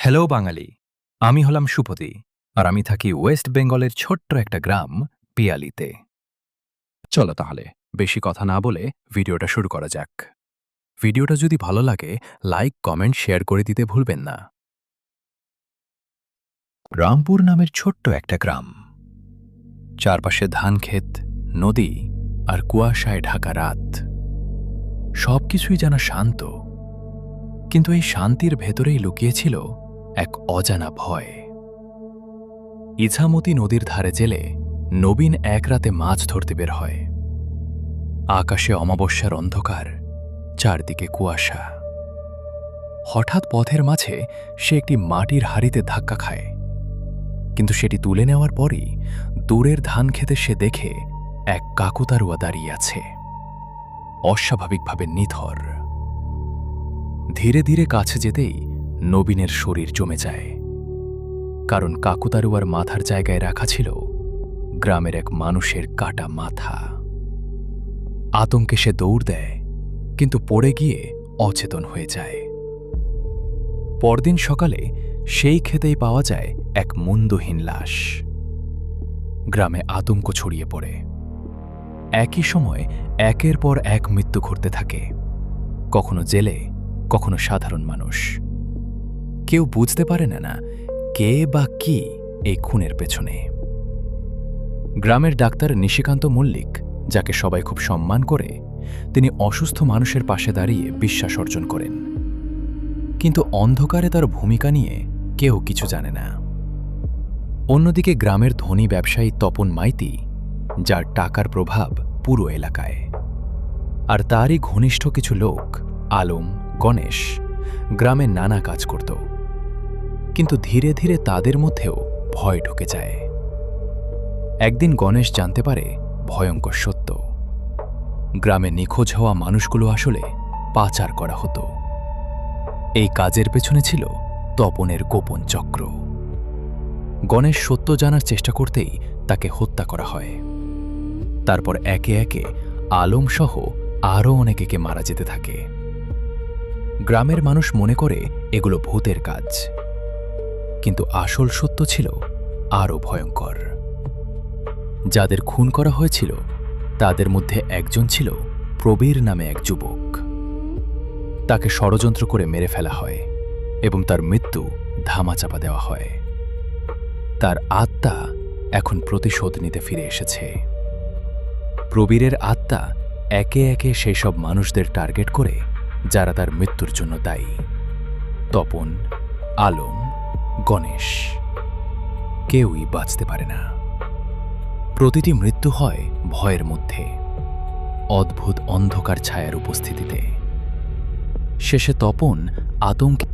Hello বাঙালি, আমি হলাম সুপতি, আর আমি থাকি ওয়েস্ট বেঙ্গলের ছোট্ট একটা গ্রাম পিয়ালিতে। চলো তাহলে বেশি কথা না বলে ভিডিওটা শুরু করা যাক। ভিডিওটা যদি ভালো লাগে লাইক, কমেন্ট, শেয়ার করে দিতে ভুলবেন না। রামপুর নামের ছোট্ট একটা গ্রাম, চারপাশে ধানক্ষেত, নদী আর কুয়াশায় ঢাকা রাত। সবকিছুই যেন শান্ত, কিন্তু এই শান্তির ভেতরেই লুকিয়েছিল এক অজানা ভয়। ইছামতি নদীর ধারে জেলে নবীন এক রাতে মাছ ধরতে বের হয়। আকাশে অমাবস্যার অন্ধকার, চারদিকে কুয়াশা। হঠাৎ পথের মাঝে সে একটি মাটির হাঁড়িতে ধাক্কা খায়, কিন্তু সেটি তুলে নেওয়ার পরই দূরের ধান খেতে সে দেখে এক কাকতাড়ুয়া দাঁড়িয়ে আছে, অস্বাভাবিকভাবে নিথর। ধীরে ধীরে কাছে যেতেই নবীনের শরীর জমে যায়, কারণ কাকতাড়ুয়ার মাথার জায়গায় রাখা ছিল গ্রামের এক মানুষের কাটা মাথা। আতঙ্কে সে দৌড় দেয়, কিন্তু পড়ে গিয়ে অচেতন হয়ে যায়। পরদিন সকালে সেই ক্ষেতেই পাওয়া যায় এক মুণ্ডহীন লাশ। গ্রামে আতঙ্ক ছড়িয়ে পড়ে। একই সময় একের পর এক মৃত্যু ঘটতে থাকে, কখনো জেলে, কখনো সাধারণ মানুষ। কেউ বুঝতে পারে না কে বা কি এই খুনের পেছনে। গ্রামের ডাক্তার নিশিকান্ত মল্লিক, যাকে সবাই খুব সম্মান করে, তিনি অসুস্থ মানুষের পাশে দাঁড়িয়ে বিশ্বাস অর্জন করেন, কিন্তু অন্ধকারে তার ভূমিকা নিয়ে কেউ কিছু জানে না। অন্যদিকে গ্রামের ধনী ব্যবসায়ী তপন মাইতি, যার টাকার প্রভাব পুরো এলাকায়, আর তারই ঘনিষ্ঠ কিছু লোক আলম, গণেশ, গ্রামে নানা কাজ করত, কিন্তু ধীরে ধীরে তাদের মধ্যেও ভয় ঢুকে যায়। একদিন গণেশ জানতে পারে ভয়ঙ্কর সত্য। গ্রামে নিখোঁজ হওয়া মানুষগুলো আসলে পাচার করা হতো। এই কাজের পেছনে ছিল তপনের গোপন চক্র। গণেশ সত্য জানার চেষ্টা করতেই তাকে হত্যা করা হয়। তারপর একে একে আলম সহ আরও অনেকে মারা যেতে থাকে। গ্রামের মানুষ মনে করে এগুলো ভূতের কাজ, কিন্তু আসল সত্য ছিল আরও ভয়ঙ্কর। যাদের খুন করা হয়েছিল তাদের মধ্যে একজন ছিল প্রবীর নামে এক যুবক। তাকে ষড়যন্ত্র করে মেরে ফেলা হয় এবং তার মৃত্যু ধামাচাপা দেওয়া হয়। তার আত্মা এখন প্রতিশোধ নিতে ফিরে এসেছে। প্রবীরের আত্মা একে একে সেই সব মানুষদের টার্গেট করে যারা তার মৃত্যুর জন্য দায়ী। তপন, আলম, গণেশ, কেউই বাঁচতে পারে না। প্রতিটি মৃত্যু হয় ভয়ের মধ্যে, অদ্ভুত অন্ধকার ছায়ার উপস্থিতিতে। শেষে তপন আতঙ্কে